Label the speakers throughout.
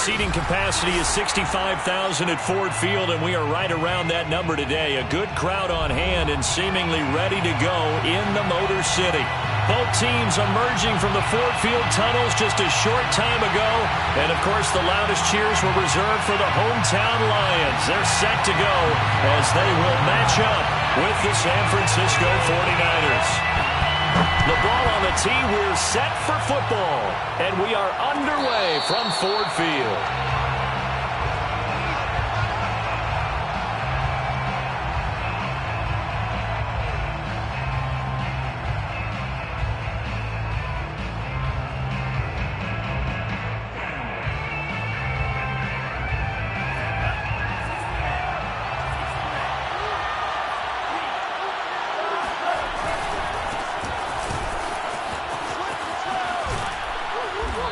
Speaker 1: seating capacity is 65,000 at Ford Field, and we are right around that number today. A good crowd on hand and seemingly ready to go in the Motor City. Both teams emerging from the Ford Field tunnels just a short time ago. And, of course, the loudest cheers were reserved for the hometown Lions. They're set to go as they will match up with the San Francisco 49ers. The ball on the tee. We're set for football. And we are underway from Ford Field.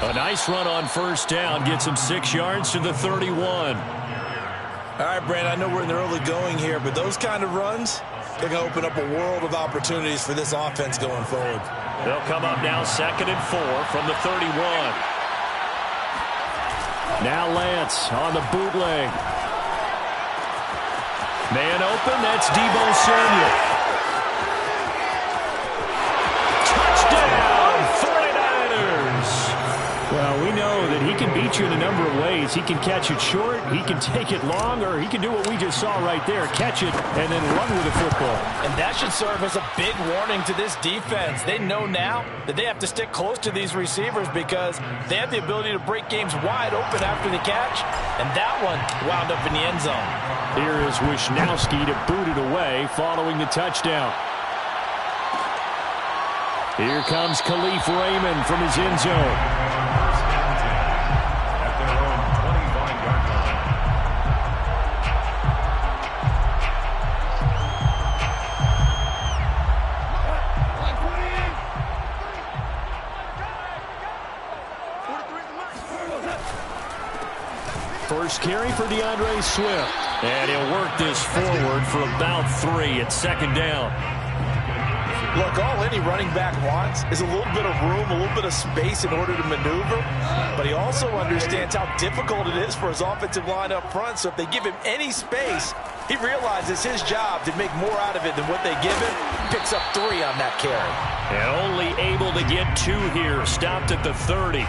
Speaker 1: A nice run on first down gets him 6 yards to the 31.
Speaker 2: All right, Brandon, I know we're in the early going here, but those kind of runs, they're going to open up a world of opportunities for this offense going forward.
Speaker 1: They'll come up now 2nd and 4 from the 31. Now Lance on the bootleg. Man open, that's Deebo Samuel. Well, we know that he can beat you in a number of ways. He can catch it short, he can take it long, or he can do what we just saw right there, catch it and then run with the football.
Speaker 3: And that should serve as a big warning to this defense. They know now that they have to stick close to these receivers because they have the ability to break games wide open after the catch, and that one wound up in the end zone.
Speaker 1: Here is Wisnowski to boot it away following the touchdown. Here comes Khalif Raymond from his end zone. First carry for DeAndre Swift. And he'll work this forward for about 3 at 2nd down.
Speaker 3: Look, all any running back wants is a little bit of room, a little bit of space in order to maneuver. But he also understands how difficult it is for his offensive line up front. So if they give him any space, he realizes his job to make more out of it than what they give him. Picks up 3 on that carry.
Speaker 1: And only able to get 2 here. Stopped at the 30.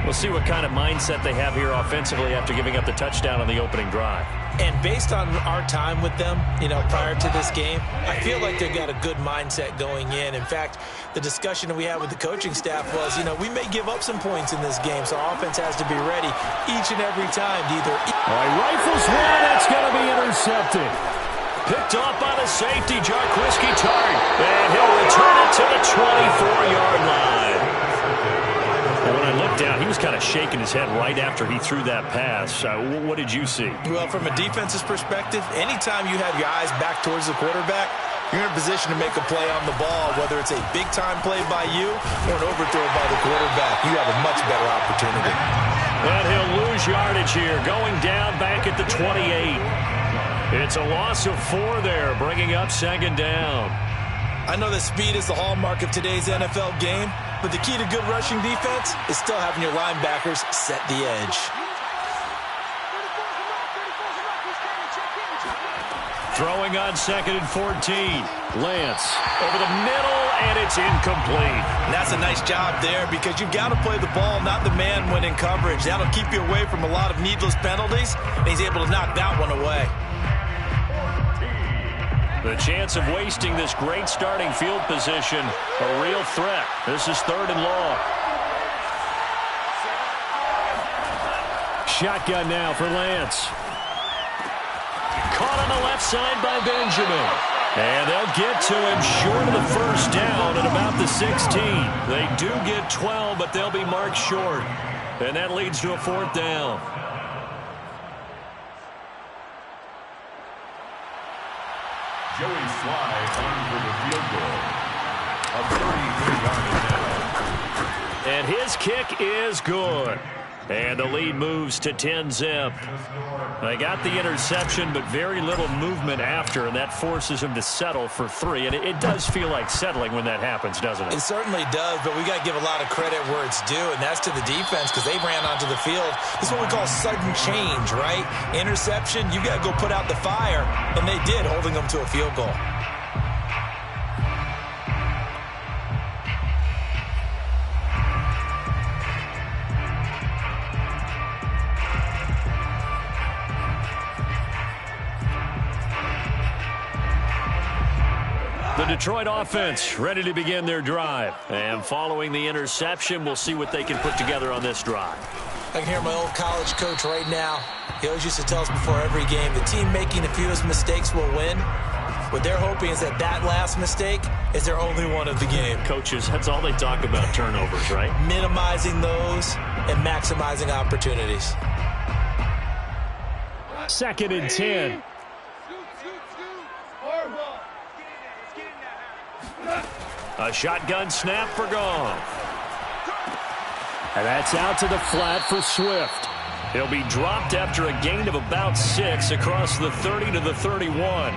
Speaker 1: We'll see what kind of mindset they have here offensively after giving up the touchdown on the opening drive.
Speaker 2: And based on our time with them, prior to this game, I feel like they've got a good mindset going in. In fact, the discussion that we had with the coaching staff was, we may give up some points in this game, so our offense has to be ready each and every time to either...
Speaker 1: All right, rifles one, that's going to be intercepted. Picked off by the safety, Jarquiski Tartt, and he'll return it to the 24-yard line. And when I looked down, he was kind of shaking his head right after he threw that pass. What did you see?
Speaker 2: Well, from a defense's perspective, anytime you have your eyes back towards the quarterback, you're in a position to make a play on the ball, whether it's a big-time play by you or an overthrow by the quarterback. You have a much better opportunity.
Speaker 1: But he'll lose yardage here, going down back at the 28. It's a loss of 4 there, bringing up 2nd down.
Speaker 2: I know that speed is the hallmark of today's NFL game, but the key to good rushing defense is still having your linebackers set the edge.
Speaker 1: Throwing on 2nd and 14. Lance over the middle, and it's incomplete.
Speaker 2: And that's a nice job there because you've got to play the ball, not the man when in coverage. That'll keep you away from a lot of needless penalties, and he's able to knock that one away.
Speaker 1: The chance of wasting this great starting field position, a real threat. This is 3rd and long. Shotgun now for Lance. Caught on the left side by Benjamin. And they'll get to him short of the first down at about the 16. They do get 12, but they'll be marked short. And that leads to a 4th down.
Speaker 4: Joey Sly on for the field goal. A 33-yard attempt.
Speaker 1: And his kick is good. And the lead moves to 10-zip. They got the interception, but very little movement after, and that forces them to settle for 3. And it does feel like settling when that happens, doesn't it?
Speaker 2: It certainly does, but we got to give a lot of credit where it's due, and that's to the defense because they ran onto the field. This is what we call sudden change, right? Interception, you got to go put out the fire, and they did, holding them to a field goal.
Speaker 1: The Detroit offense ready to begin their drive. And following the interception, we'll see what they can put together on this drive.
Speaker 2: I can hear my old college coach right now. He always used to tell us before every game, the team making the fewest mistakes will win. What they're hoping is that last mistake is their only one of the game.
Speaker 1: Coaches, that's all they talk about, turnovers, right?
Speaker 2: Minimizing those and maximizing opportunities.
Speaker 1: 2nd and 10. A shotgun snap for Goff. And that's out to the flat for Swift. He'll be dropped after a gain of about 6 across the 30 to the 31.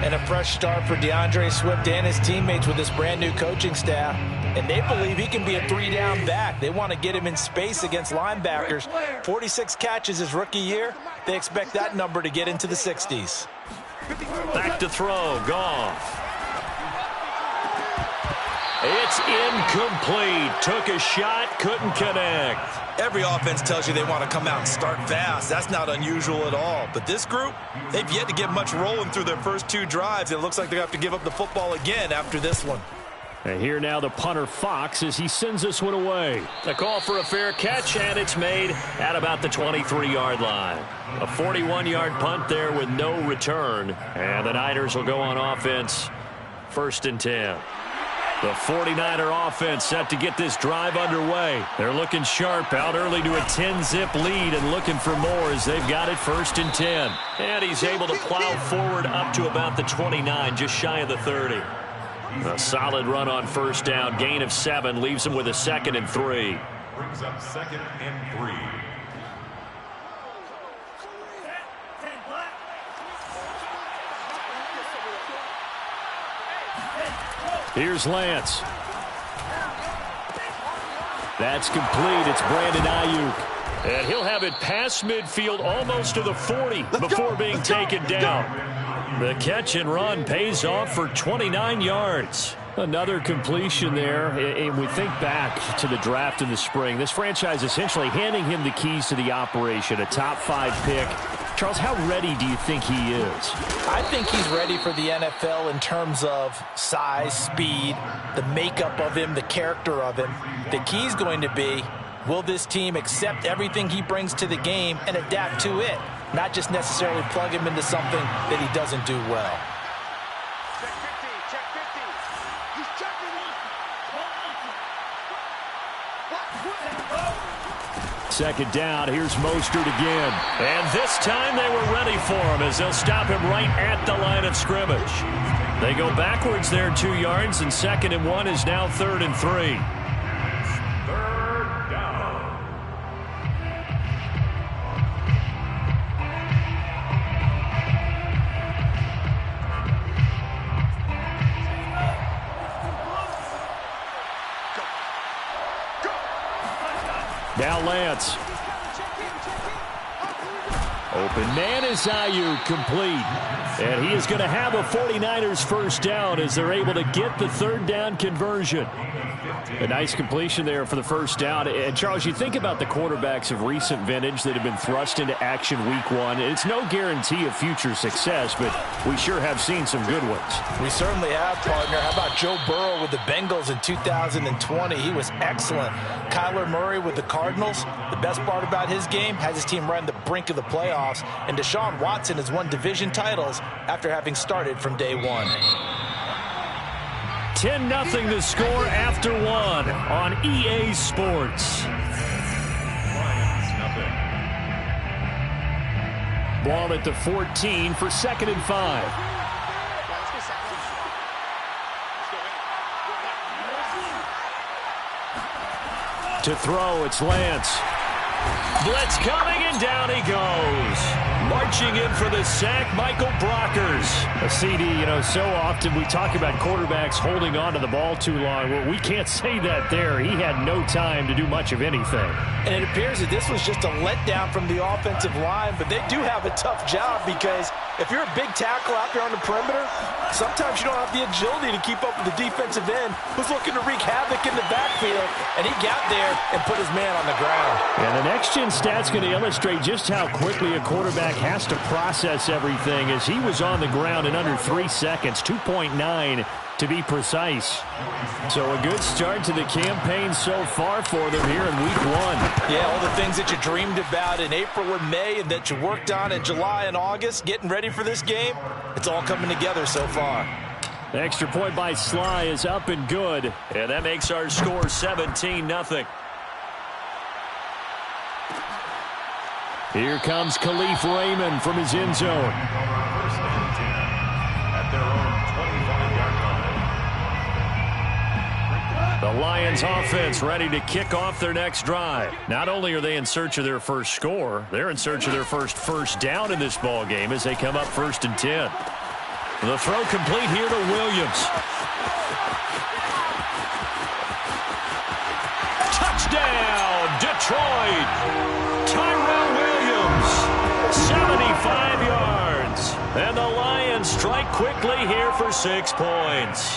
Speaker 2: And a fresh start for DeAndre Swift and his teammates with this brand new coaching staff. And they believe he can be a 3-down back. They want to get him in space against linebackers. 46 catches his rookie year. They expect that number to get into the 60s.
Speaker 1: Back to throw, Goff. It's incomplete. Took a shot, couldn't connect.
Speaker 2: Every offense tells you they want to come out and start fast. That's not unusual at all. But this group, they've yet to get much rolling through their first 2 drives. It looks like they have to give up the football again after this one.
Speaker 1: And here now the punter Fox as he sends this one away. A call for a fair catch, and it's made at about the 23-yard line. A 41-yard punt there with no return. And the Niners will go on offense. 1st and 10. The 49er offense set to get this drive underway. They're looking sharp out early to a 10-zip lead and looking for more as they've got it 1st and 10. And he's able to plow forward up to about the 29, just shy of the 30. A solid run on 1st down. Gain of 7 leaves him with a 2nd and 3.
Speaker 4: Brings up 2nd and 3.
Speaker 1: Here's Lance. That's complete. It's Brandon Ayuk. And he'll have it past midfield almost to the 40 before being taken down. The catch and run pays off for 29 yards. Another completion there, and we think back to the draft in the spring. This franchise essentially handing him the keys to the operation, a top 5 pick. Charles, how ready do you think he is?
Speaker 2: I think he's ready for the NFL in terms of size, speed, the makeup of him, the character of him. The key's going to be, will this team accept everything he brings to the game and adapt to it, not just necessarily plug him into something that he doesn't do well.
Speaker 1: Second down, here's Mostert again. And this time they were ready for him as they'll stop him right at the line of scrimmage. They go backwards there 2 yards, and 2nd and 1 is now 3rd and 3.
Speaker 4: 3rd down.
Speaker 1: Now Lance. Open man is Ayuk, complete. And he is going to have a 49ers 1st down as they're able to get the 3rd down conversion. A nice completion there for the 1st down. And, Charles, you think about the quarterbacks of recent vintage that have been thrust into action week 1. It's no guarantee of future success, but we sure have seen some good ones.
Speaker 2: We certainly have, partner. How about Joe Burrow with the Bengals in 2020? He was excellent. Kyler Murray with the Cardinals. The best part about his game, has his team right on the brink of the playoffs. And Deshaun Watson has won division titles after having started from day 1.
Speaker 1: 10-0 the score after 1 on EA Sports. Ball at the 14 for 2nd and 5. To throw, it's Lance. Blitz coming, and down he goes. Marching in for the sack, Michael Brockers. A CD, so often we talk about quarterbacks holding on to the ball too long. Well, we can't say that there. He had no time to do much of anything.
Speaker 2: And it appears that this was just a letdown from the offensive line, but they do have a tough job because if you're a big tackle out there on the perimeter, sometimes you don't have the agility to keep up with the defensive end who's looking to wreak havoc in the backfield, and he got there and put his man on the ground.
Speaker 1: And the next-gen stat's going to illustrate just how quickly a quarterback has to process everything as he was on the ground in under 3 seconds, 2.9 to be precise. So a good start to the campaign so far for them here in week 1.
Speaker 2: Yeah, all the things that you dreamed about in April and May and that you worked on in July and August, getting ready for this game, it's all coming together so far.
Speaker 1: The extra point by Sly is up and good, and that makes our score 17-0. Here comes Khalif Raymond from his end zone.
Speaker 4: First and 10 at their own 25-yard line.
Speaker 1: The Lions offense ready to kick off their next drive. Not only are they in search of their first score, they're in search of their first down in this ball game as they come up 1st and 10. The throw complete here to Williams. Touchdown, Detroit! Tyrell Williams, 75 yards. And the Lions strike quickly here for 6 points.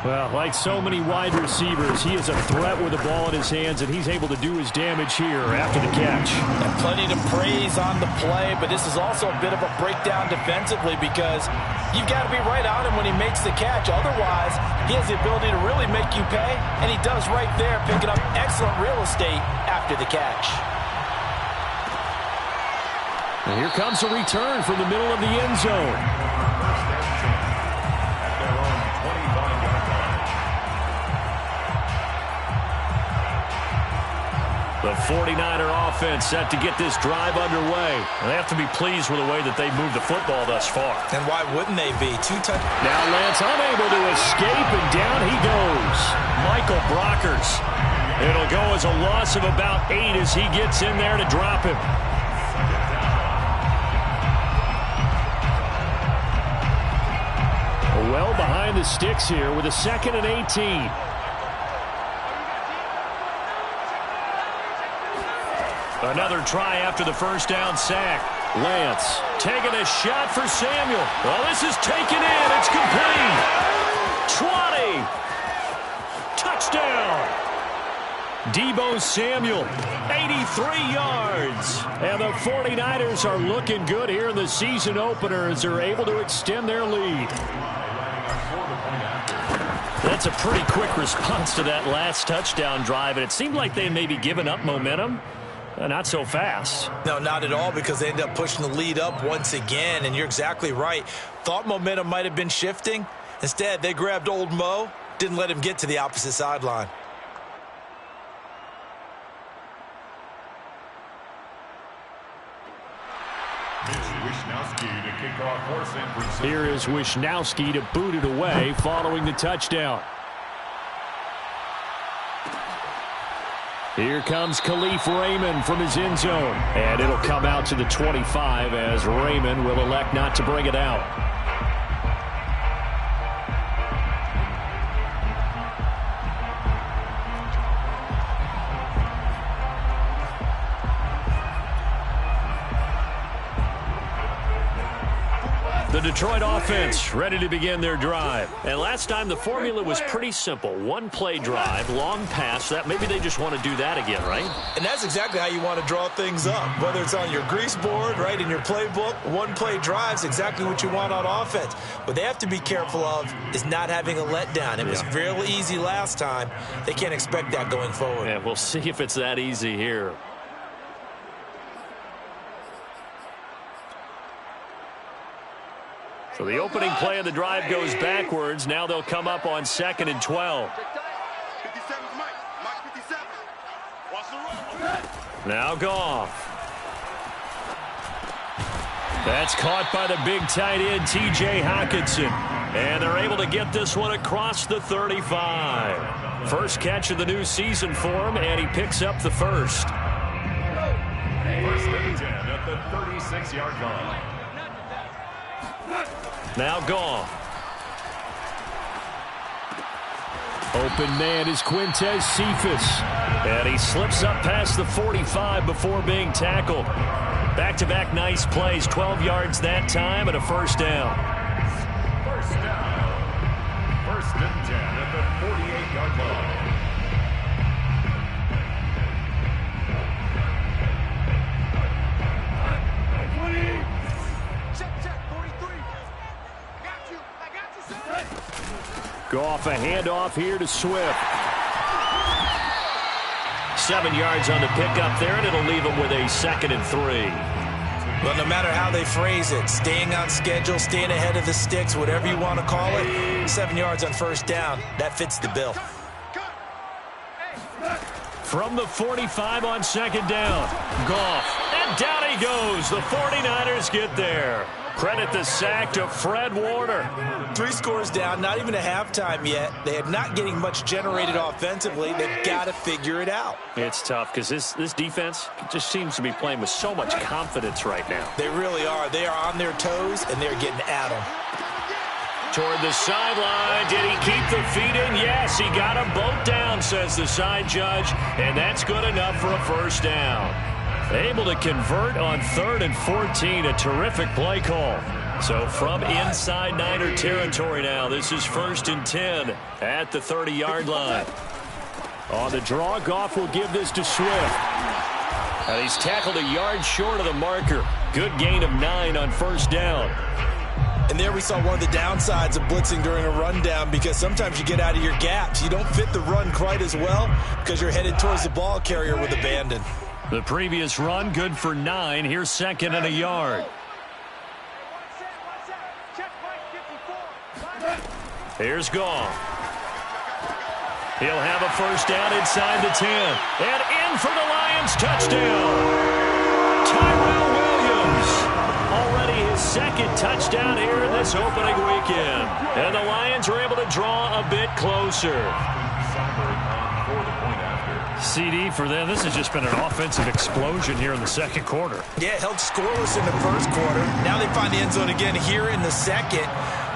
Speaker 1: Well, like so many wide receivers, he is a threat with the ball in his hands, and he's able to do his damage here after the catch.
Speaker 2: And plenty to praise on the play, but this is also a bit of a breakdown defensively because you've got to be right on him when he makes the catch. Otherwise, he has the ability to really make you pay, and he does right there, picking up excellent real estate after the catch.
Speaker 1: And here comes a return from the middle of the end zone. The 49er offense set to get this drive underway. They have to be pleased with the way that they moved the football thus far.
Speaker 2: And why wouldn't they be?
Speaker 1: Now Lance unable to escape, and down he goes. Michael Brockers. It'll go as a loss of about 8 as he gets in there to drop him. Well behind the sticks here with a 2nd and 18. Another try after the first down sack. Lance taking a shot for Samuel. Well, this is taken in. It's complete. 20. Touchdown. Deebo Samuel, 83 yards. And the 49ers are looking good here in the season opener as they're able to extend their lead. That's a pretty quick response to that last touchdown drive, and it seemed like they may be giving up momentum. Not so fast.
Speaker 2: No, not at all, because they end up pushing the lead up once again, and you're exactly right. Thought momentum might have been shifting. Instead, they grabbed old Mo, didn't let him get to the opposite sideline.
Speaker 1: Here is Wisnowski to boot it away following the touchdown. Here comes Khalif Raymond from his end zone. And it'll come out to the 25 as Raymond will elect not to bring it out. The Detroit offense ready to begin their drive. And last time the formula was pretty simple. One play drive, long pass. That maybe they just want to do that again, right?
Speaker 2: And that's exactly how you want to draw things up. Whether it's on your grease board, right, in your playbook, one play drive is exactly what you want on offense. What they have to be careful of is not having a letdown. It was real easy last time. They can't expect that going forward.
Speaker 1: Yeah, we'll see if it's that easy here. So the opening play of the drive goes backwards. Now they'll come up on 2nd and 12. Now Goff. That's caught by the big tight end, T.J. Hockenson. And they're able to get this one across the 35. First catch of the new season for him, and he picks up the first.
Speaker 4: First and 10 at the 36-yard line.
Speaker 1: Now Goff. Open man is Quintez Cephus. And he slips up past the 45 before being tackled. Back-to-back nice plays, 12 yards that time and a first down.
Speaker 4: First down. First and 10 at the 48-yard line.
Speaker 1: Goff a handoff here to Swift. 7 yards on the pickup there, and it'll leave him with a 2nd and 3.
Speaker 2: Well, no matter how they phrase it, staying on schedule, staying ahead of the sticks, whatever you want to call it, 7 yards on first down, that fits the bill.
Speaker 1: From the 45 on 2nd down, Goff, and down he goes. The 49ers get there. Credit the sack to Fred Warner.
Speaker 2: 3 scores down, not even a halftime yet. They are not getting much generated offensively. They've got to figure it out.
Speaker 1: It's tough because this defense just seems to be playing with so much confidence right now.
Speaker 2: They really are. They are on their toes, and they're getting at them.
Speaker 1: Toward the sideline. Did he keep the feet in? Yes, he got them both down, says the side judge, and that's good enough for a first down. Able to convert on 3rd and 14, a terrific play call. So from inside Niner territory now, this is 1st and 10 at the 30-yard line. On the draw, Goff will give this to Swift. And he's tackled a yard short of the marker. Good gain of 9 on first down.
Speaker 2: And there we saw one of the downsides of blitzing during a rundown, because sometimes you get out of your gaps. You don't fit the run quite as well because you're headed towards the ball carrier with abandon.
Speaker 1: The previous run, good for 9. Here's 2nd and a yard. Here's Goff. He'll have a first down inside the 10. And in for the Lions, touchdown. Tyrell Williams. Already his 2nd touchdown here in this opening weekend. And the Lions are able to draw a bit closer. CD for them. This has just been an offensive explosion here in the 2nd quarter.
Speaker 2: Yeah, held scoreless in the 1st quarter. Now they find the end zone again here in the 2nd.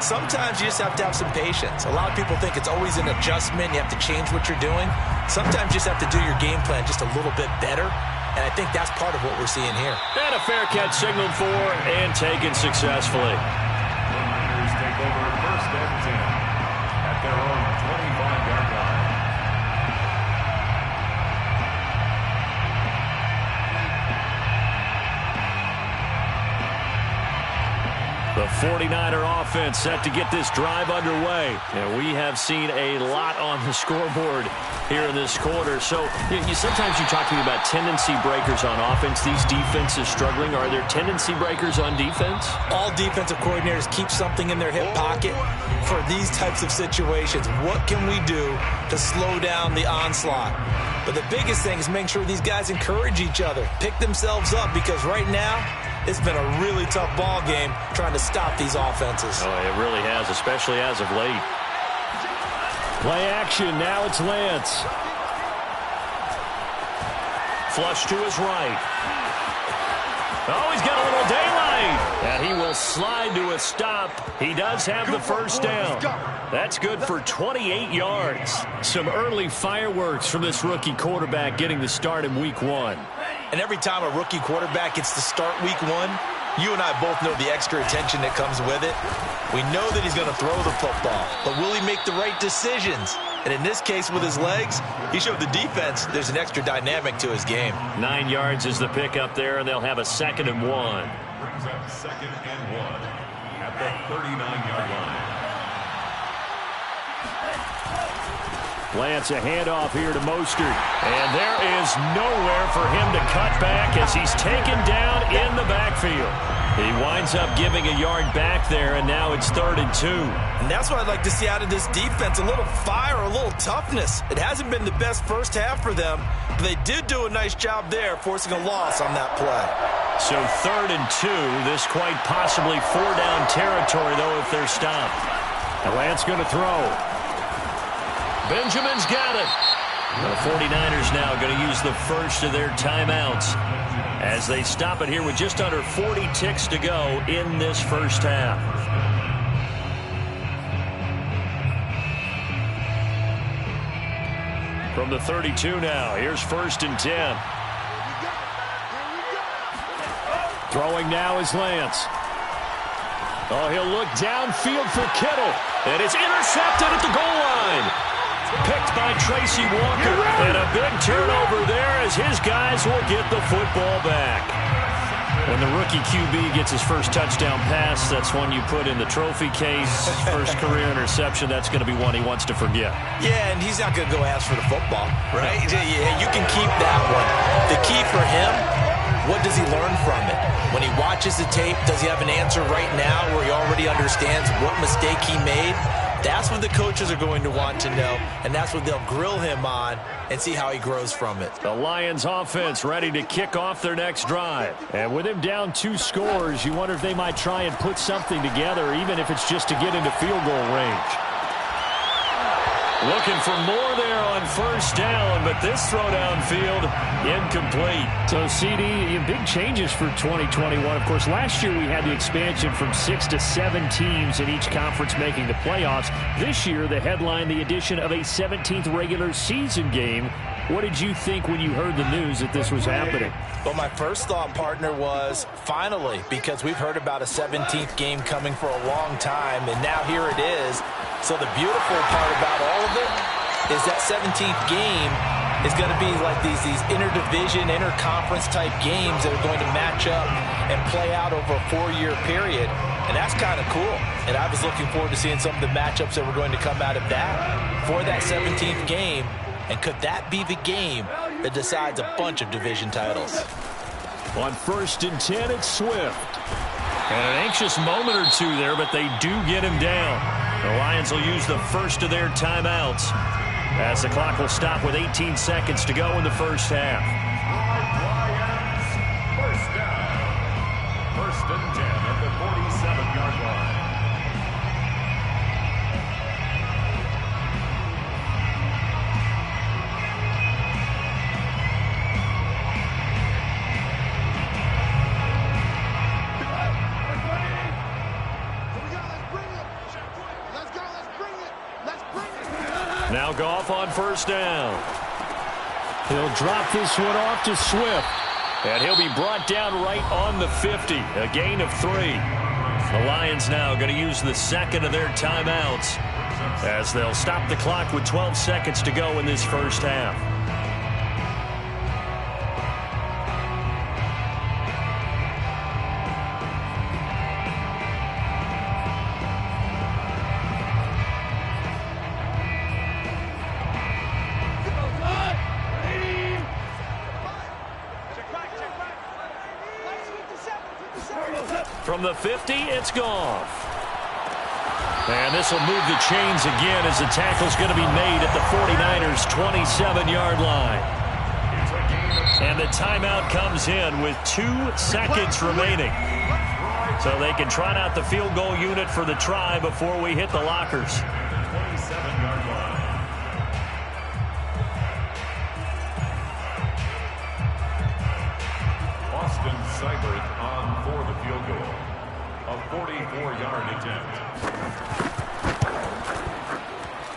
Speaker 2: Sometimes you just have to have some patience. A lot of people think it's always an adjustment. You have to change what you're doing. Sometimes you just have to do your game plan just a little bit better. And I think that's part of what we're seeing here.
Speaker 1: And a fair catch signaled for and taken successfully.
Speaker 4: The Niners take over 1st and 10 at their own 25-yard line.
Speaker 1: The 49er offense set to get this drive underway. And we have seen a lot on the scoreboard here in this quarter. So sometimes you talk to me about tendency breakers on offense. These defenses struggling. Are there tendency breakers on defense?
Speaker 2: All defensive coordinators keep something in their hip pocket for these types of situations. What can we do to slow down the onslaught? But the biggest thing is making sure these guys encourage each other, pick themselves up, because right now, it's been a really tough ball game trying to stop these offenses.
Speaker 1: Oh, it really has, especially as of late. Play action. Now it's Lance. Flush to his right. Oh, he's got a little daylight. And he will slide to a stop. He does have the first down. That's good for 28 yards. Some early fireworks from this rookie quarterback getting the start in week 1.
Speaker 2: And every time a rookie quarterback gets to start week 1, you and I both know the extra attention that comes with it. We know that he's going to throw the football, but will he make the right decisions? And in this case, with his legs, he showed the defense there's an extra dynamic to his game.
Speaker 1: 9 yards is the pickup there, and they'll have a 2nd and 1.
Speaker 4: Brings up 2nd and 1 at the 39-yard line.
Speaker 1: Lance, a handoff here to Mostert. And there is nowhere for him to cut back as he's taken down in the backfield. He winds up giving a yard back there, and now it's 3rd and 2.
Speaker 2: And that's what I'd like to see out of this defense, a little fire, a little toughness. It hasn't been the best first half for them, but they did do a nice job there, forcing a loss on that play.
Speaker 1: So 3rd and 2, this quite possibly 4-down territory, though, if they're stopped. And Lance going to throw. Benjamin's got it. The 49ers now going to use the first of their timeouts as they stop it here with just under 40 ticks to go in this first half. From the 32 now, here's 1st and 10. Throwing now is Lance. Oh, he'll look downfield for Kittle. And it's intercepted at the goal line. Picked by Tracy Walker. And a big turnover there as his guys will get the football back. When the rookie QB gets his first touchdown pass, that's one you put in the trophy case. First career interception, that's going to be one he wants to forget.
Speaker 2: Yeah, and he's not going to go ask for the football, right? Yeah, you can keep that one. The key for him, what does he learn from it? When he watches the tape, does he have an answer right now where he already understands what mistake he made? That's what the coaches are going to want to know, and that's what they'll grill him on and see how he grows from it.
Speaker 1: The Lions offense ready to kick off their next drive. And with him down 2 scores, you wonder if they might try and put something together, even if it's just to get into field goal range. Looking for more there on 1st down, but this throw downfield incomplete. So, CD, big changes for 2021. Of course, last year we had the expansion from 6 to 7 teams in each conference making the playoffs. This year, the headline, the addition of a 17th regular season game. What did you think when you heard the news that this was happening?
Speaker 2: Well, my first thought, partner, was finally, because we've heard about a 17th game coming for a long time, and now here it is. So the beautiful part about all of it is that 17th game is going to be like these interdivision, interconference type games that are going to match up and play out over a 4-year period. And that's kind of cool. And I was looking forward to seeing some of the matchups that were going to come out of that for that 17th game. And could that be the game that decides a bunch of division titles?
Speaker 1: On 1st and 10, it's Swift. And an anxious moment or two there, but they do get him down. The Lions will use the first of their timeouts as the clock will stop with 18 seconds to go in the first half.
Speaker 4: First down. 1st and 10 at the 47-yard line.
Speaker 1: Now Goff on 1st down. He'll drop this one off to Swift. And he'll be brought down right on the 50. A gain of 3. The Lions now going to use the 2nd of their timeouts as they'll stop the clock with 12 seconds to go in this first half. From the 50, it's Goff. And this will move the chains again as the tackle's going to be made at the 49ers' 27-yard line. And the timeout comes in with 2 seconds remaining. So they can trot out the field goal unit for the try before we hit the lockers.
Speaker 4: 27-yard line. Austin Seibert on for the field goal. A 44-yard attempt.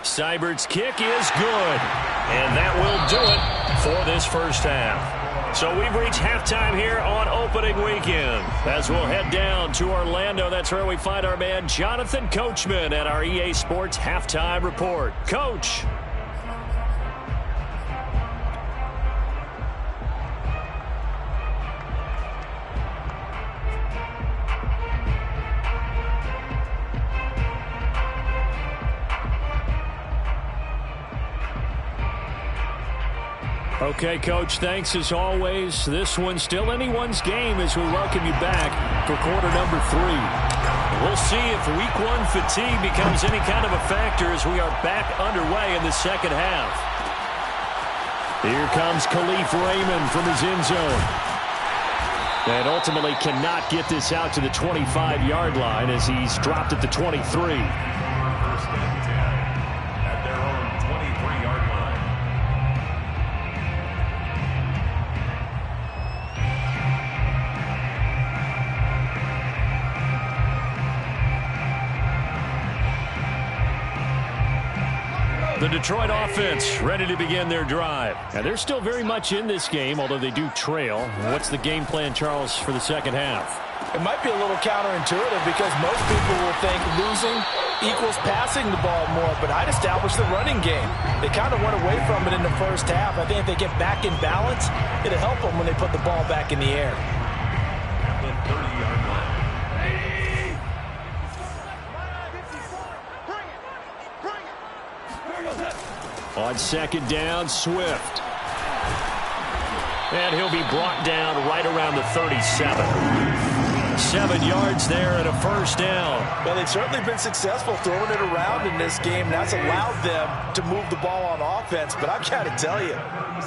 Speaker 1: Seibert's kick is good. And that will do it for this first half. So we've reached halftime here on opening weekend. As we'll head down to Orlando, that's where we find our man Jonathan Coachman at our EA Sports Halftime Report. Coach. Okay, Coach, thanks as always. This one's still anyone's game as we welcome you back for quarter number 3. We'll see if week 1 fatigue becomes any kind of a factor as we are back underway in the second half. Here comes Khalif Raymond from his end zone. And ultimately cannot get this out to the 25-yard line as he's dropped at the 23. The Detroit offense ready to begin their drive.
Speaker 5: Now, they're still very much in this game, although they do trail. What's the game plan, Charles, for the second half?
Speaker 2: It might be a little counterintuitive because most people will think losing equals passing the ball more, but I'd establish the running game. They kind of went away from it in the first half. I think if they get back in balance, it'll help them when they put the ball back in the air.
Speaker 4: At the 30-yard line.
Speaker 5: On second down, Swift.
Speaker 1: And he'll be brought down right around the 37. 7 yards there and a first down.
Speaker 3: Well, they've certainly been successful throwing it around in this game. That's allowed them to move the ball on offense. But I've got to tell you,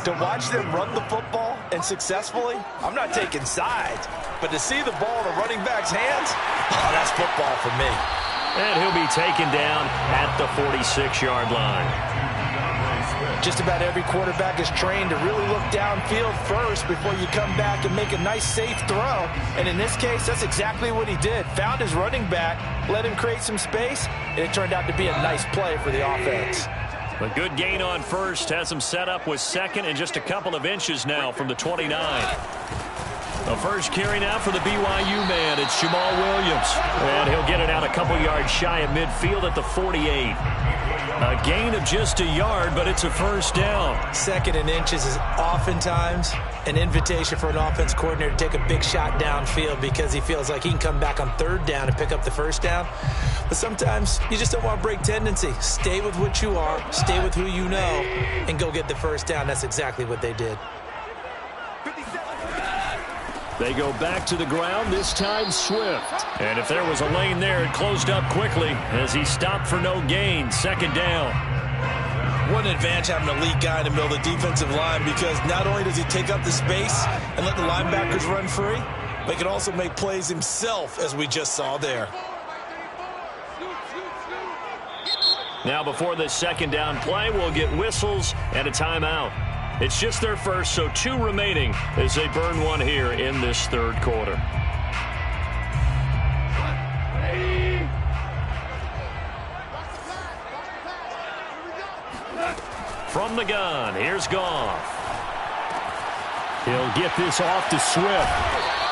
Speaker 3: to watch them run the football and successfully, I'm not taking sides. But to see the ball in the running back's hands, oh, that's football for me.
Speaker 1: And he'll be taken down at the 46-yard line.
Speaker 2: Just about every quarterback is trained to really look downfield first before you come back and make a nice, safe throw. And in this case, that's exactly what he did. Found his running back, let him create some space, and it turned out to be a nice play for the offense.
Speaker 1: A good gain on first has him set up with second and just a couple of inches now from the 29. The first carry now for the BYU man. It's Jamal Williams. And he'll get it out a couple yards shy of midfield at the 48. A gain of just a yard, but it's a first down.
Speaker 2: Second and inches is oftentimes an invitation for an offense coordinator to take a big shot downfield because he feels like he can come back on third down and pick up the first down. But sometimes you just don't want to break tendency. Stay with what you are, stay with who you know, and go get the first down. That's exactly what they did.
Speaker 5: They go back to the ground, this time Swift.
Speaker 1: And if there was a lane there, it closed up quickly as he stopped for no gain. Second down.
Speaker 2: What an advantage having a elite guy in the middle of the defensive line because not only does he take up the space and let the linebackers run free, but he can also make plays himself, as we just saw there.
Speaker 1: Now before this second down play, we'll get whistles and a timeout. It's just their first, so 2 remaining as they burn one here in this third quarter. From the gun, here's Goff.
Speaker 5: He'll get this off to Swift.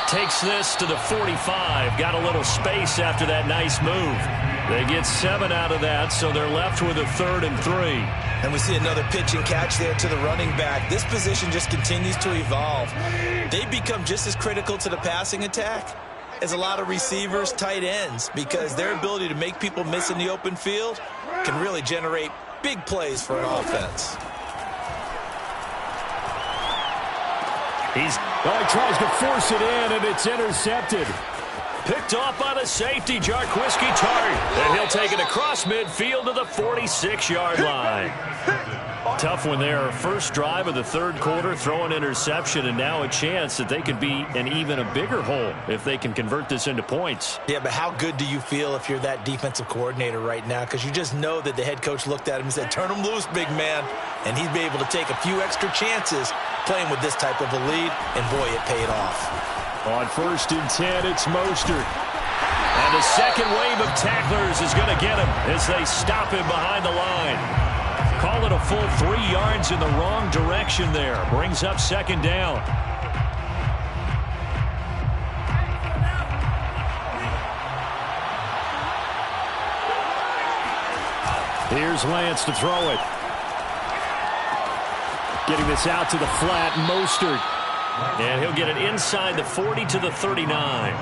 Speaker 1: Takes this to the 45. Got a little space after that nice move. They get 7 out of that, so they're left with a 3rd and 3.
Speaker 2: And we see another pitch and catch there to the running back. This position just continues to evolve. They become just as critical to the passing attack as a lot of receivers, tight ends, because their ability to make people miss in the open field can really generate big plays for an offense.
Speaker 1: He
Speaker 5: tries to force it in, and it's intercepted.
Speaker 1: Picked off by the safety, Jarquiski Tartt. And he'll take it across midfield to the 46-yard line. Tough one there. First drive of the third quarter, throw an interception, and now a chance that they could be in even a bigger hole if they can convert this into points.
Speaker 2: Yeah, but how good do you feel if you're that defensive coordinator right now? Because you just know that the head coach looked at him and said, turn him loose, big man. And he'd be able to take a few extra chances playing with this type of a lead, and boy, it paid off.
Speaker 5: On 1st and 10, it's Mostert.
Speaker 1: And the second wave of tacklers is going to get him as they stop him behind the line. Call it a full 3 yards in the wrong direction there. Brings up second down.
Speaker 5: Here's Lance to throw it. Getting this out to the flat, Mostert.
Speaker 1: And he'll get it inside the 40 to the 39.
Speaker 4: A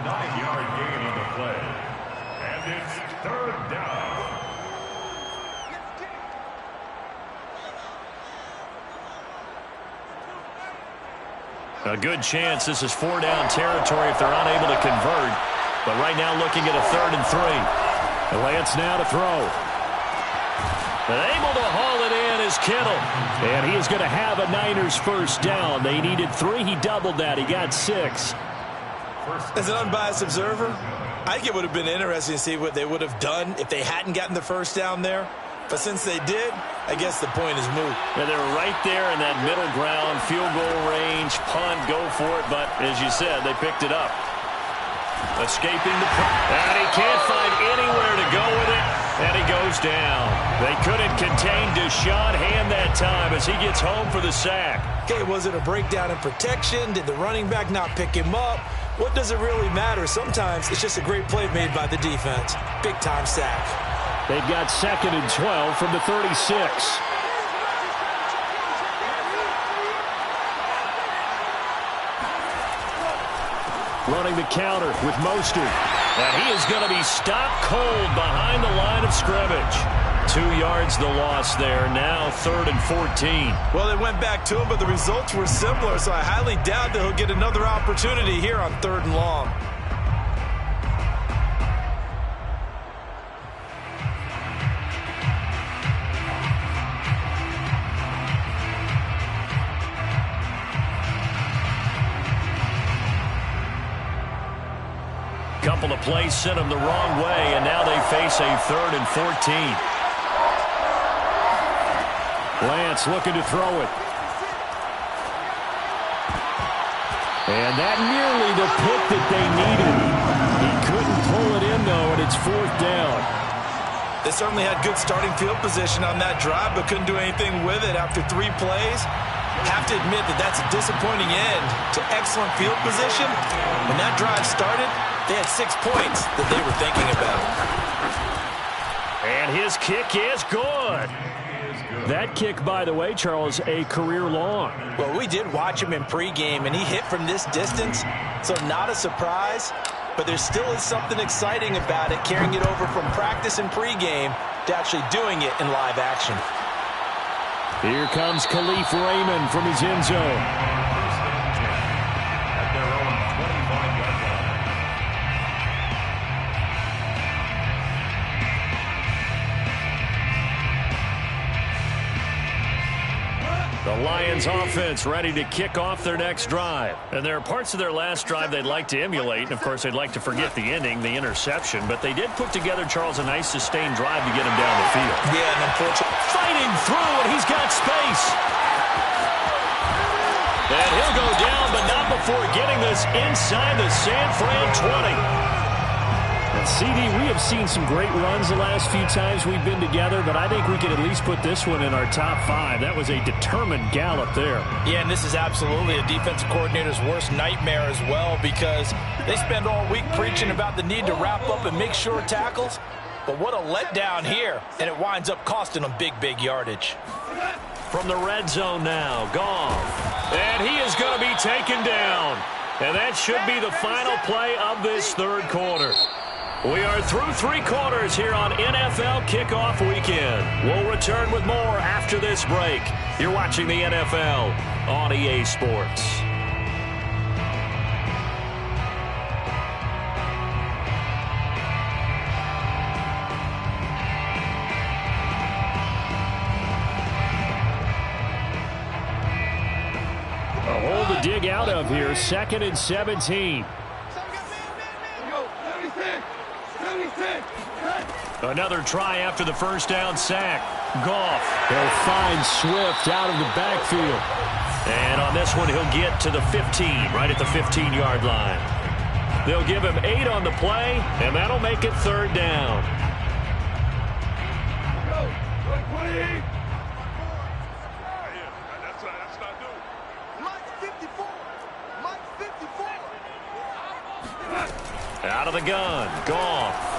Speaker 4: 9-yard gain on the play. And it's 3rd down.
Speaker 1: A good chance this is 4-down territory if they're unable to convert. But right now looking at a 3rd and 3.
Speaker 5: And Lance now to throw.
Speaker 1: And able to haul it in is Kittle.
Speaker 5: And he is going to have a Niners first down. They needed 3. He doubled that. He got 6.
Speaker 2: As an unbiased observer, I think it would have been interesting to see what they would have done if they hadn't gotten the first down there. But since they did, I guess the point is moot.
Speaker 1: Yeah, they were right there in that middle ground, field goal range, punt, go for it. But as you said, they picked it up. Escaping the punt. And he can't find anywhere to go with it. And he goes down. They couldn't contain Deshaun Hand that time as he gets home for the sack.
Speaker 2: Okay, was it a breakdown in protection? Did the running back not pick him up? What does it really matter? Sometimes it's just a great play made by the defense. Big-time sack.
Speaker 5: They've got 2nd and 12 from the 36. Running the counter with Mostert.
Speaker 1: And he is going to be stopped cold behind the line of scrimmage. 2 yards the loss there. Now 3rd and 14.
Speaker 3: Well, they went back to him, but the results were similar, so I highly doubt that he'll get another opportunity here on 3rd and long.
Speaker 1: Couple of plays sent them the wrong way, and now they face a 3rd and 14.
Speaker 5: Lance looking to throw it. And that nearly the pick that they needed. He couldn't pull it in, though, and it's 4th down.
Speaker 3: They certainly had good starting field position on that drive, but couldn't do anything with it after 3 plays. Have to admit that that's a disappointing end to excellent field position. When that drive started, they had 6 points that they were thinking about.
Speaker 1: And his kick is good.
Speaker 5: That kick, by the way, Charles, a career long.
Speaker 2: Well, we did watch him in pregame, and he hit from this distance, so not a surprise. But there still is something exciting about it, carrying it over from practice and pregame to actually doing it in live action.
Speaker 5: Here comes Khalif Raymond from his end zone.
Speaker 1: The Lions offense ready to kick off their next drive. And there are parts of their last drive they'd like to emulate. And, of course, they'd like to forget the ending, the interception. But they did put together, Charles, a nice sustained drive to get him down the field.
Speaker 2: Yeah, and unfortunately,
Speaker 1: fighting through, and he's got space. And he'll go down, but not before getting this inside the San Fran 20.
Speaker 5: And CD, we have seen some great runs the last few times we've been together, but I think we can at least put this one in our top 5. That was a determined gallop there.
Speaker 2: Yeah, and this is absolutely a defensive coordinator's worst nightmare as well, because they spend all week preaching about the need to wrap up and make sure tackles. But what a letdown here, and it winds up costing them big yardage.
Speaker 1: From the red zone now, Goff. And he is going to be taken down. And that should be the final play of this 3rd quarter. We are through 3 quarters here on NFL Kickoff Weekend. We'll return with more after this break. You're watching the NFL on EA Sports.
Speaker 5: A hole to dig out of here, 2nd and 17.
Speaker 1: Another try after the first down sack. Goff.
Speaker 5: They'll find Swift out of the backfield.
Speaker 1: And on this one, he'll get to the 15, right at the 15-yard line. They'll give him 8 on the play, and that'll make it 3rd down. Out of the gun, Goff.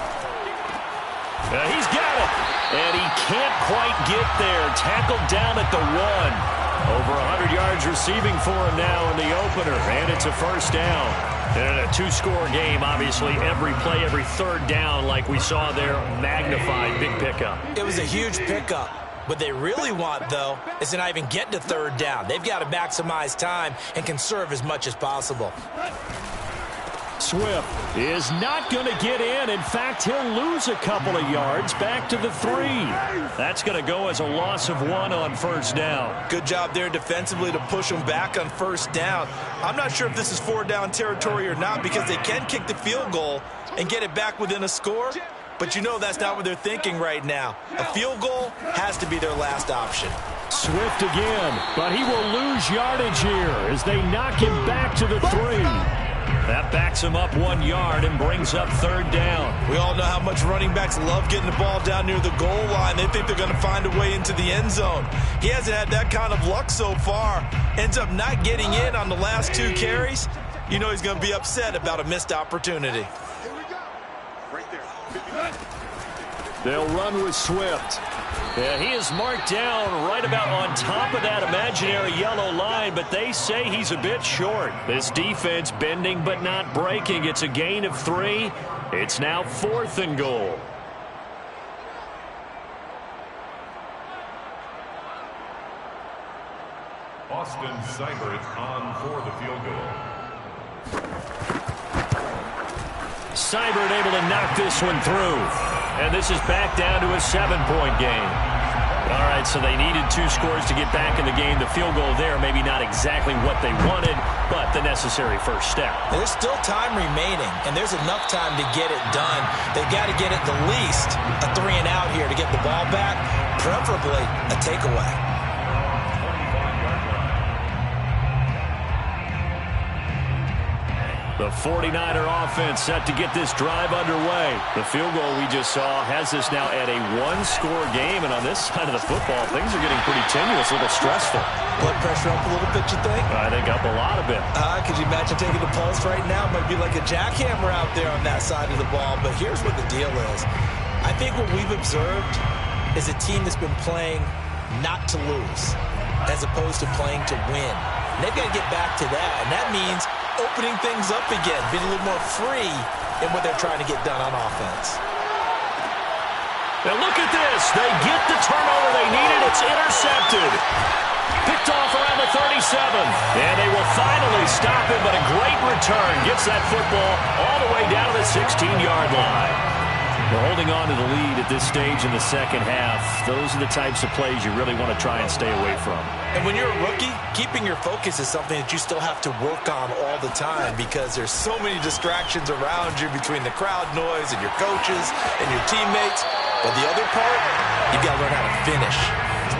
Speaker 1: He's got it, and he can't quite get there. Tackled down at the 1. Over 100 yards receiving for him now in the opener, and it's a 1st down. And a 2-score game, obviously, every play, every 3rd down, like we saw there, magnified, big pickup.
Speaker 2: It was a huge pickup. What they really want, though, is to not even get to 3rd down. They've got to maximize time and conserve as much as possible.
Speaker 5: Swift is not going to get in. In fact, he'll lose a couple of yards back to the 3.
Speaker 1: That's going to go as a loss of 1 on 1st down.
Speaker 3: Good job there defensively to push them back on 1st down. I'm not sure if this is 4-down territory or not, because they can kick the field goal and get it back within a score. But you know that's not what they're thinking right now. A field goal has to be their last option.
Speaker 5: Swift again, but he will lose yardage here as they knock him back to the 3.
Speaker 1: That backs him up 1 yard and brings up 3rd down.
Speaker 2: We all know how much running backs love getting the ball down near the goal line. They think they're going to find a way into the end zone. He hasn't had that kind of luck so far. Ends up not getting in on the last 2 carries. You know he's going to be upset about a missed opportunity.
Speaker 1: They'll run with Swift. Yeah, he is marked down right about on top of that imaginary yellow line, but they say he's a bit short. This defense bending but not breaking. It's a gain of 3. It's now 4th and goal.
Speaker 4: Austin Seibert on for the field goal.
Speaker 1: Seibert able to knock this one through. And this is back down to a 7-point game. All right, so they needed 2 scores to get back in the game. The field goal there, maybe not exactly what they wanted, but the necessary first step.
Speaker 2: There's still time remaining, and there's enough time to get it done. They've got to get at the least a 3-and-out here to get the ball back, preferably a takeaway.
Speaker 1: The 49er offense set to get this drive underway. The field goal we just saw has this now at a 1-score game, and on this side of the football, things are getting pretty tenuous, a little stressful.
Speaker 2: Blood pressure up a little bit, you think?
Speaker 1: I think up a lot of it.
Speaker 2: Could you imagine taking the pulse right now? It might be like a jackhammer out there on that side of the ball, but here's what the deal is. I think what we've observed is a team that's been playing not to lose as opposed to playing to win. And they've got to get back to that, and that means opening things up again, being a little more free in what they're trying to get done on offense.
Speaker 1: Now look at this. They get the turnover they needed. It's intercepted. Picked off around the 37. And they will finally stop him, but a great return. Gets that football all the way down to the 16-yard line. They're holding on to the lead at this stage in the second half. Those are the types of plays you really want to try and stay away from.
Speaker 2: And when you're a rookie, keeping your focus is something that you still have to work on all the time because there's so many distractions around you between the crowd noise and your coaches and your teammates. But the other part, you've got to learn how to finish.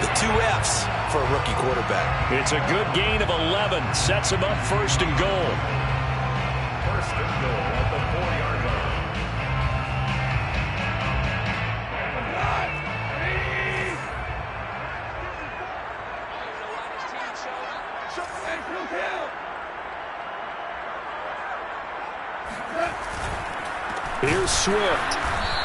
Speaker 2: The 2 F's for a rookie quarterback.
Speaker 1: It's a good gain of 11. Sets him up 1st and goal.
Speaker 4: 1st and goal at the 4-yard line.
Speaker 1: Here's Swift.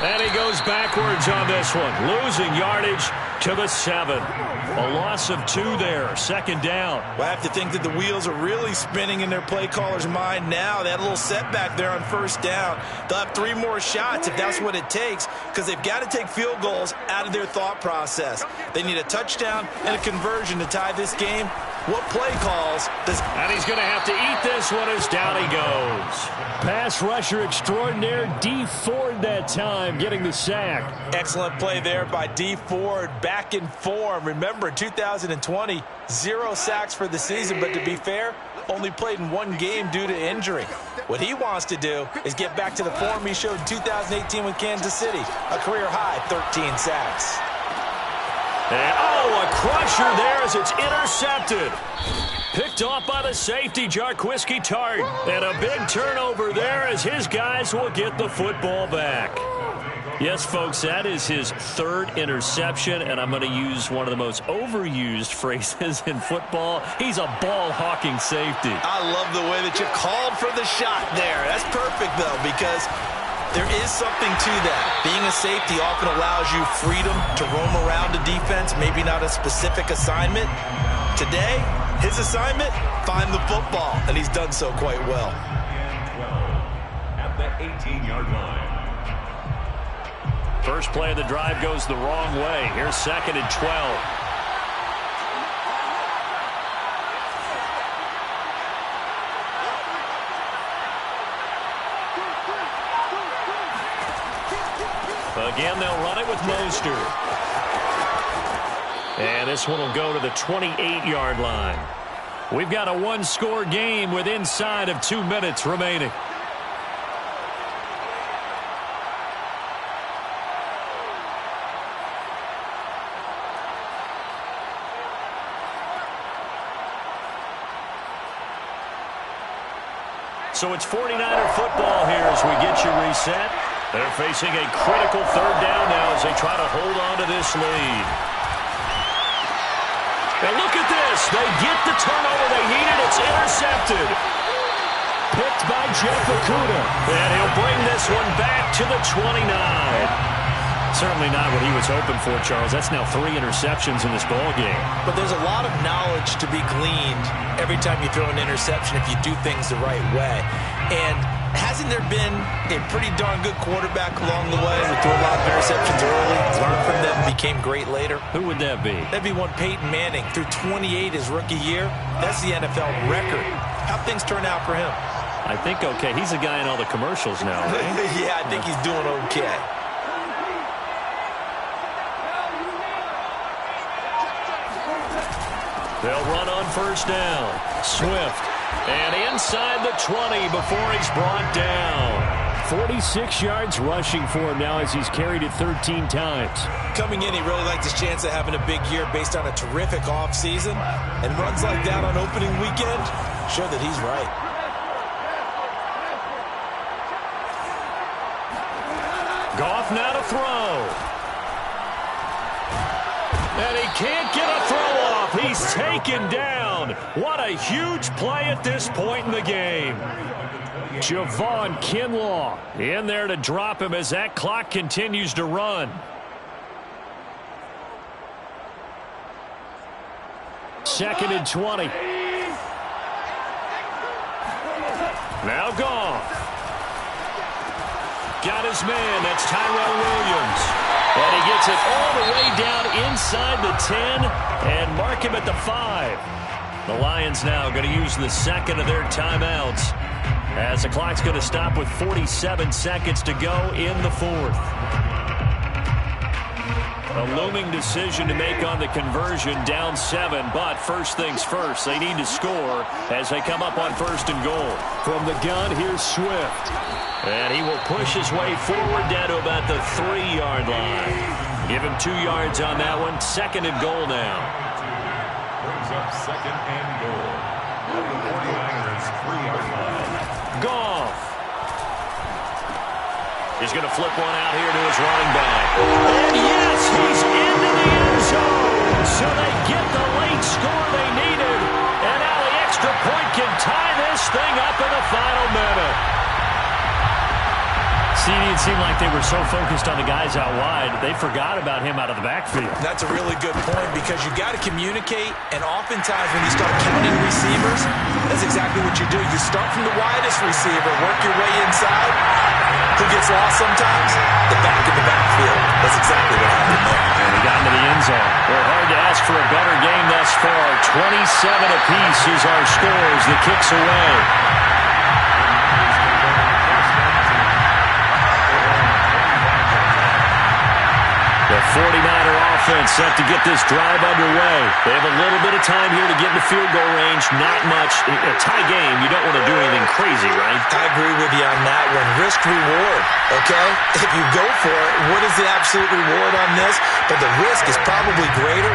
Speaker 1: And he goes backwards on this one. Losing yardage to the 7. A loss of 2 there. 2nd down.
Speaker 2: Well, I have to think that the wheels are really spinning in their play caller's mind now. They had a little setback there on 1st down. They'll have 3 more shots if that's what it takes because they've got to take field goals out of their thought process. They need a touchdown and a conversion to tie this game. What play calls does...
Speaker 1: And he's going to have to eat this one as down he goes. Pass rusher extraordinaire, D. Ford that time, getting the sack.
Speaker 2: Excellent play there by D. Ford, back in form. Remember, in 2020, 0 sacks for the season, but to be fair, only played in 1 game due to injury. What he wants to do is get back to the form he showed in 2018 with Kansas City, a career-high 13 sacks.
Speaker 1: And, a crusher there as it's intercepted. Picked off by the safety, Jarquiski Tart. And a big turnover there as his guys will get the football back. Yes, folks, that is his 3rd interception, and I'm going to use one of the most overused phrases in football. He's a ball-hawking safety.
Speaker 2: I love the way that you called for the shot there. That's perfect, though, because there is something to that. Being a safety often allows you freedom to roam around a defense, maybe not a specific assignment. Today, his assignment, find the football, and he's done so quite well.
Speaker 4: 12 at the 18-yard line.
Speaker 1: First play of the drive goes the wrong way. Here's 2nd and 12. Again, they'll run it with Mostert. And this one will go to the 28-yard line. We've got a 1-score game with inside of 2 minutes remaining. So it's 49er football here as we get you reset. They're facing a critical third down now as they try to hold on to this lead. And look at this. They get the turnover they needed. It's intercepted. Picked by Jeff Okudah. And he'll bring this one back to the 29. Certainly not what he was hoping for, Charles. That's now 3 interceptions in this ball game.
Speaker 2: But there's a lot of knowledge to be gleaned every time you throw an interception if you do things the right way. And hasn't there been a pretty darn good quarterback along the way who threw a lot of interceptions early, learned from them, became great later?
Speaker 1: Who would that be?
Speaker 2: That'd be one Peyton Manning. Threw 28 his rookie year. That's the NFL record. How'd things turn out for him?
Speaker 1: I think okay. He's a guy in all the commercials now, right?
Speaker 2: Yeah, I think he's doing okay.
Speaker 1: They'll run on first down. Swift. And inside the 20 before he's brought down.
Speaker 5: 46 yards rushing for him now as he's carried it 13 times.
Speaker 2: Coming in, he really liked his chance of having a big year based on a terrific offseason. And runs like that on opening weekend show that he's right.
Speaker 1: Goff now to throw. And he can't get a throw off. He's taken down. What a huge play at this point in the game. Javon Kinlaw in there to drop him as that clock continues to run. Second and 20. Now Goff. Got his man. That's Tyrell Williams. And he gets it all the way down inside the 10 and mark him at the 5. The Lions now going to use the second of their timeouts as the clock's going to stop with 47 seconds to go in the 4th. A looming decision to make on the conversion, down 7, but first things first, they need to score as they come up on first and goal.
Speaker 5: From the gun, here's Swift.
Speaker 1: And he will push his way forward down to about the 3-yard line. Give him 2 yards on that one. Second and goal now.
Speaker 4: Brings up second and goal. At the 49ers 3-yard line.
Speaker 1: Goff. He's going to flip one out here to his running back. And yes, he's into the end zone. So they get the late score they needed. And now the extra point can tie this thing up in the final minute. See, it seemed like they were so focused on the guys out wide, they forgot about him out of the backfield.
Speaker 2: That's a really good point because you got to communicate, and oftentimes when you start counting receivers, that's exactly what you do. You start from the widest receiver, work your way inside. Who gets lost sometimes? The back of the backfield. That's exactly what happened there.
Speaker 1: And he got into the end zone. Well, hard to ask for a better game thus far. 27 apiece is our scores. The kicks away. The 49er offense set to get this drive underway. They have a little bit of time here to get in the field goal range. Not much. In a tie game, you don't want to do anything crazy, right?
Speaker 2: I agree with you on that one. Risk reward, okay? If you go for it, what is the absolute reward on this? But the risk is probably greater.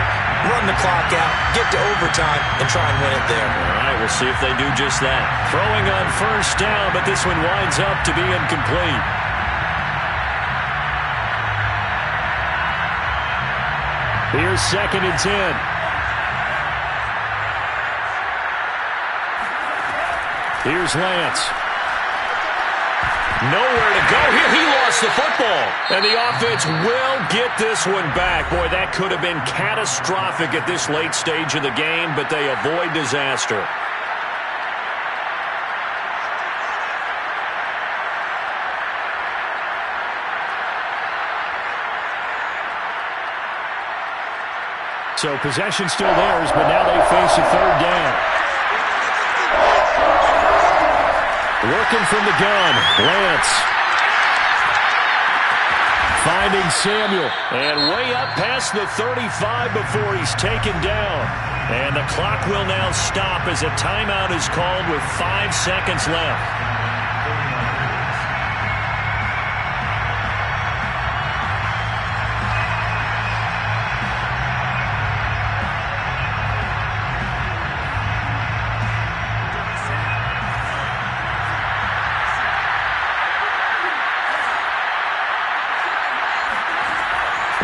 Speaker 2: Run the clock out, get to overtime, and try and win it there.
Speaker 1: All right, we'll see if they do just that. Throwing on first down, but this one winds up to be incomplete. Here's second and 10. Here's Lance. Nowhere to go here. He lost the football. And the offense will get this one back. Boy, that could have been catastrophic at this late stage of the game, but they avoid disaster.
Speaker 5: So possession still theirs, but now they face a third down. Working from the gun, Lance. Finding Samuel.
Speaker 1: And way up past the 35 before he's taken down. And the clock will now stop as a timeout is called with 5 seconds left.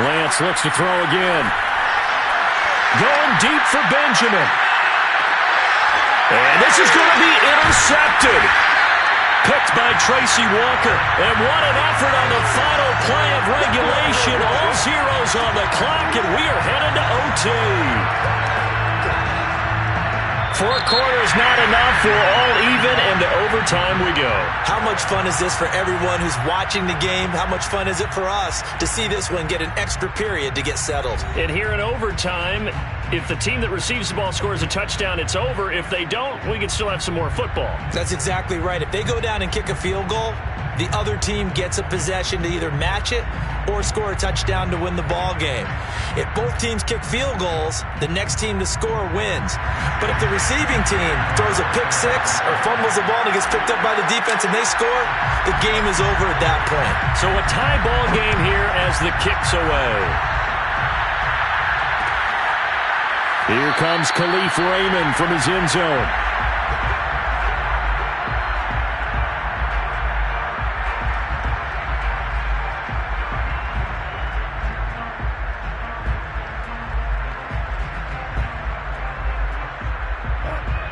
Speaker 1: Lance looks to throw again. Going deep for Benjamin. And this is going to be intercepted. Picked by Tracy Walker. And what an effort on the final play of regulation. All zeros on the clock, and we are headed to OT. 4 quarters not enough. We're all even, and to overtime we go.
Speaker 2: How much fun is this for everyone who's watching the game? How much fun is it for us to see this one get an extra period to get settled?
Speaker 5: And here in overtime, if the team that receives the ball scores a touchdown, it's over. If they don't, we can still have some more football.
Speaker 2: That's exactly right. If they go down and kick a field goal, the other team gets a possession to either match it or score a touchdown to win the ball game. If both teams kick field goals, the next team to score wins. But if the receiving team throws a pick six or fumbles the ball and it gets picked up by the defense and they score, the game is over at that point.
Speaker 1: So a tie ball game here as the kick's away. Here comes Khalif Raymond from his end zone.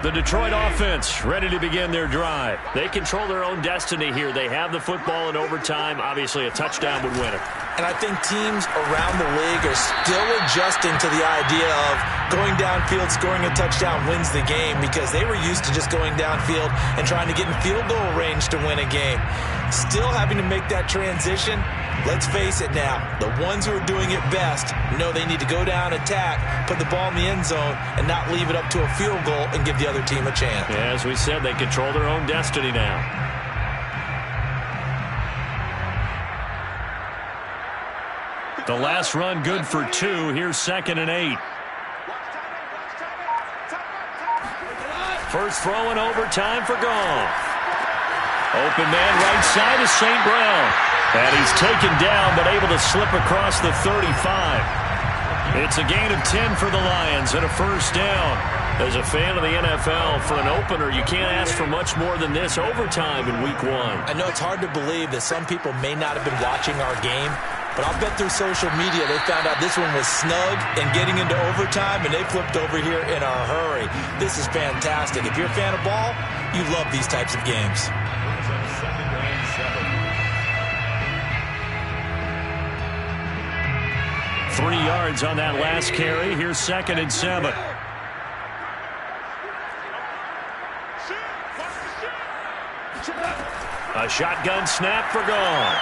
Speaker 1: The Detroit offense ready to begin their drive. They control their own destiny here. They have the football in overtime. Obviously, a touchdown would win it.
Speaker 2: And I think teams around the league are still adjusting to the idea of going downfield, scoring a touchdown wins the game, because they were used to just going downfield and trying to get in field goal range to win a game. Still having to make that transition. Let's face it now, the ones who are doing it best know they need to go down, attack, put the ball in the end zone, and not leave it up to a field goal and give the other team a chance.
Speaker 1: Yeah, as we said, they control their own destiny now. The last run good for 2. Here's 2nd and 8. First throw in overtime for Goff. Open man right side is St. Brown. And he's taken down but able to slip across the 35. It's a gain of 10 for the Lions and a first down. As a fan of the NFL, for an opener, you can't ask for much more than this overtime in Week 1.
Speaker 2: I know it's hard to believe that some people may not have been watching our game, but I'll bet through social media they found out this one was snug and getting into overtime, and they flipped over here in a hurry. This is fantastic. If you're a fan of ball, you love these types of games.
Speaker 1: 3 yards on that last carry. Here's 2nd and 7. A shotgun snap for Goff.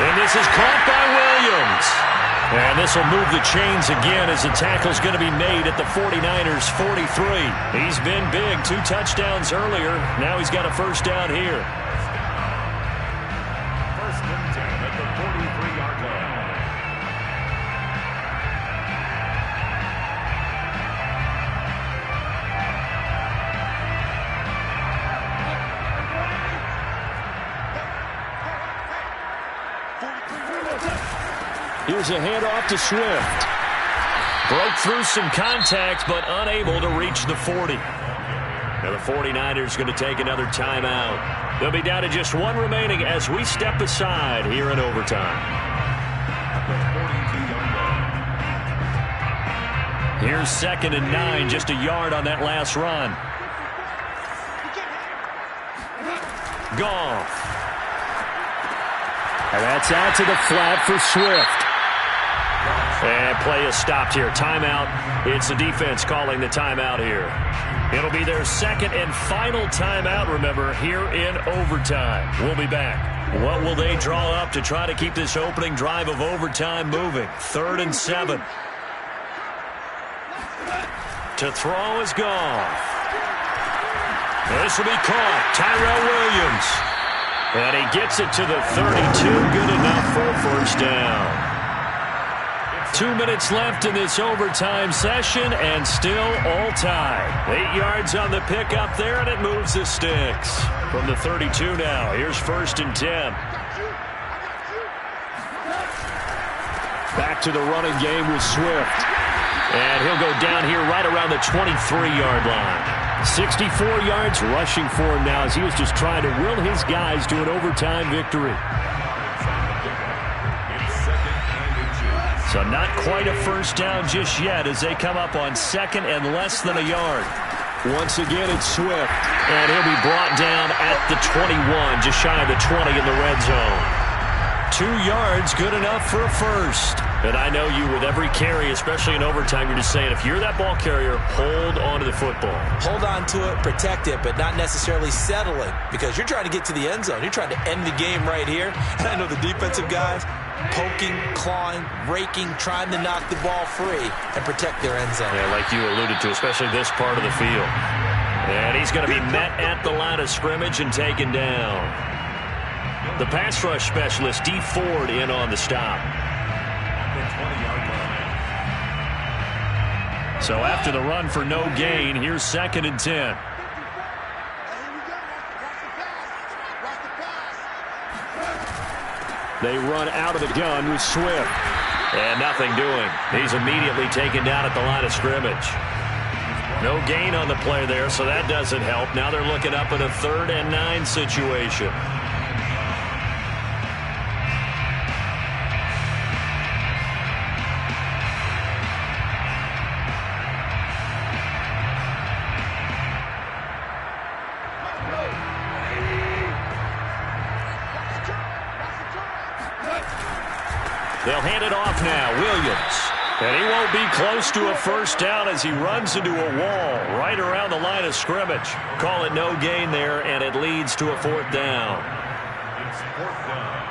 Speaker 1: And this is caught by Williams. And this will move the chains again as the tackle's going to be made at the 49ers 43. He's been big. 2 touchdowns earlier. Now he's got a first down here.
Speaker 4: First and 10 at the 43-yard line.
Speaker 1: Here's a handoff to Swift. Broke through some contact, but unable to reach the 40. Now the 49ers going to take another timeout. They'll be down to just 1 remaining as we step aside here in overtime. Here's 2nd and 9, just a yard on that last run. Goff. And that's out to the flat for Swift. And play is stopped here. Timeout. It's the defense calling the timeout here. It'll be their 2nd and final timeout, remember, here in overtime. We'll be back. What will they draw up to try to keep this opening drive of overtime moving? 3rd and 7. To throw is Goff. This will be caught. Tyrell Williams. And he gets it to the 32. Good enough for a first down. 2 minutes left in this overtime session, and still all tied. 8 yards on the pickup there, and it moves the sticks. From the 32 now, here's 1st and 10. Back to the running game with Swift. And he'll go down here right around the 23-yard line. 64 yards rushing for him now as he was just trying to will his guys to an overtime victory.
Speaker 4: It's
Speaker 1: So not quite a first down just yet as they come up on second and less than a yard.
Speaker 5: Once again, it's Swift.
Speaker 1: And he'll be brought down at the 21, just shy of the 20 in the red zone. 2 yards, good enough for a first. And I know you, with every carry, especially in overtime, you're just saying, if you're that ball carrier, hold on to the football.
Speaker 2: Hold on to it, protect it, but not necessarily settle it, because you're trying to get to the end zone. You're trying to end the game right here. And I know the defensive guys poking, clawing, raking, trying to knock the ball free and protect their end zone.
Speaker 1: Yeah, like you alluded to, especially this part of the field. And he's going to be met at the line of scrimmage and taken down. The pass rush specialist, Dee Ford, in on the stop. So after the run for no gain, here's 2nd and 10.
Speaker 5: They run out of the gun with Swift.
Speaker 1: And nothing doing. He's immediately taken down at the line of scrimmage. No gain on the play there, so that doesn't help. Now they're looking up at a 3rd and 9 situation. They'll hand it off now. Williams. And he won't be close to a first down as he runs into a wall right around the line of scrimmage. Call it no gain there, and it leads to a 4th down.
Speaker 4: It's 4th down.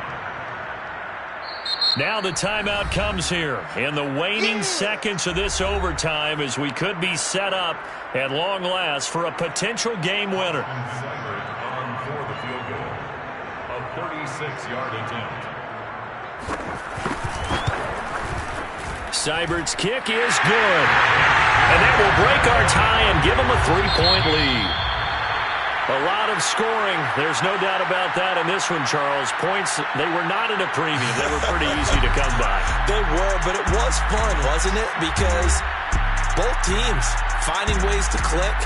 Speaker 1: Now the timeout comes here in the waning seconds of this overtime as we could be set up at long last for a potential game winner.
Speaker 4: Seibert on for the field goal. A 36-yard attempt.
Speaker 1: Seibert's kick is good. And that will break our tie and give them a 3-point lead. A lot of scoring. There's no doubt about that in this one, Charles. Points, they were not in a premium. They were pretty easy to come by.
Speaker 2: They were, but it was fun, wasn't it? Because both teams finding ways to click.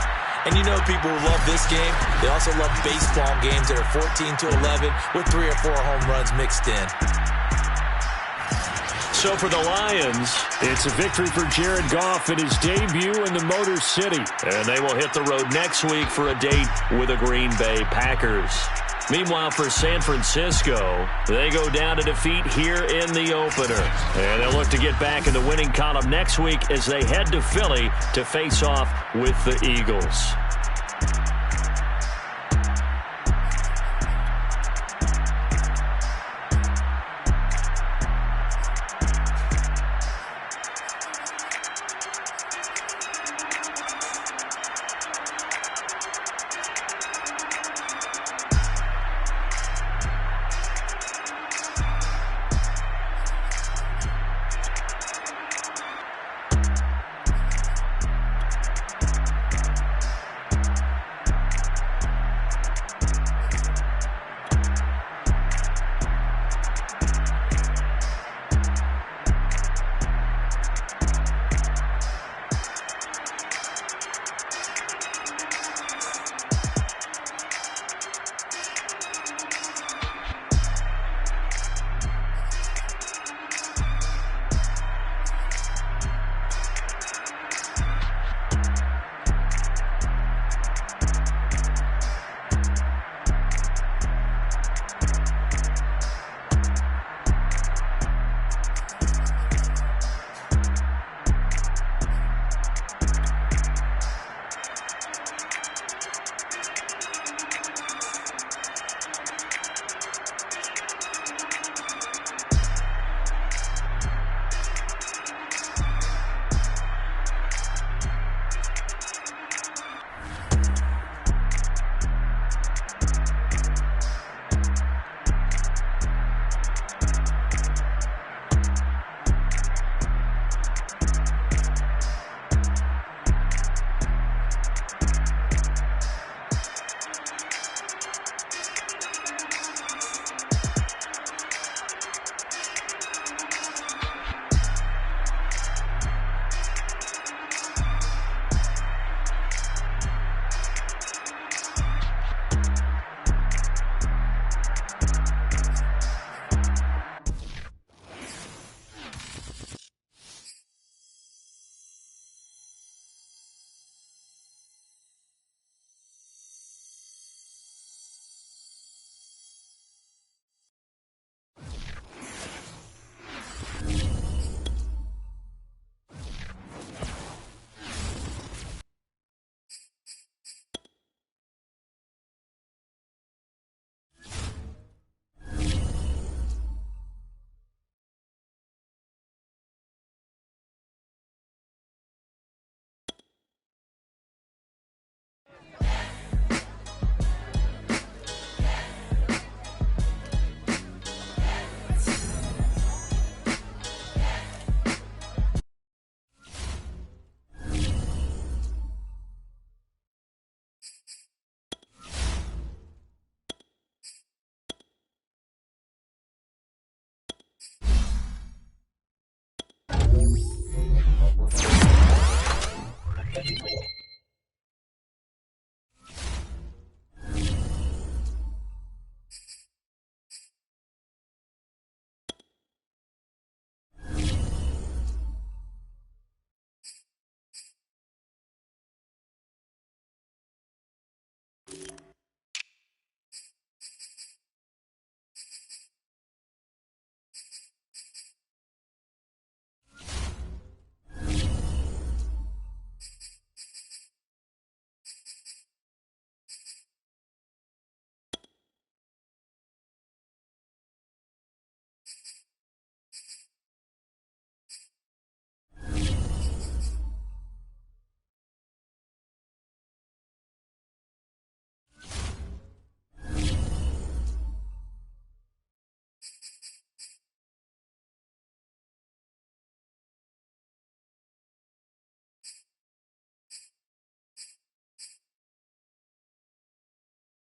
Speaker 2: And you know people who love this game, they also love baseball games that are 14-11 with 3 or 4 home runs mixed in.
Speaker 1: So for the Lions,
Speaker 5: it's a victory for Jared Goff in his debut in the Motor City.
Speaker 1: And they will hit the road next week for a date with the Green Bay Packers. Meanwhile, for San Francisco, they go down to defeat here in the opener. And they'll look to get back in the winning column next week as they head to Philly to face off with the Eagles.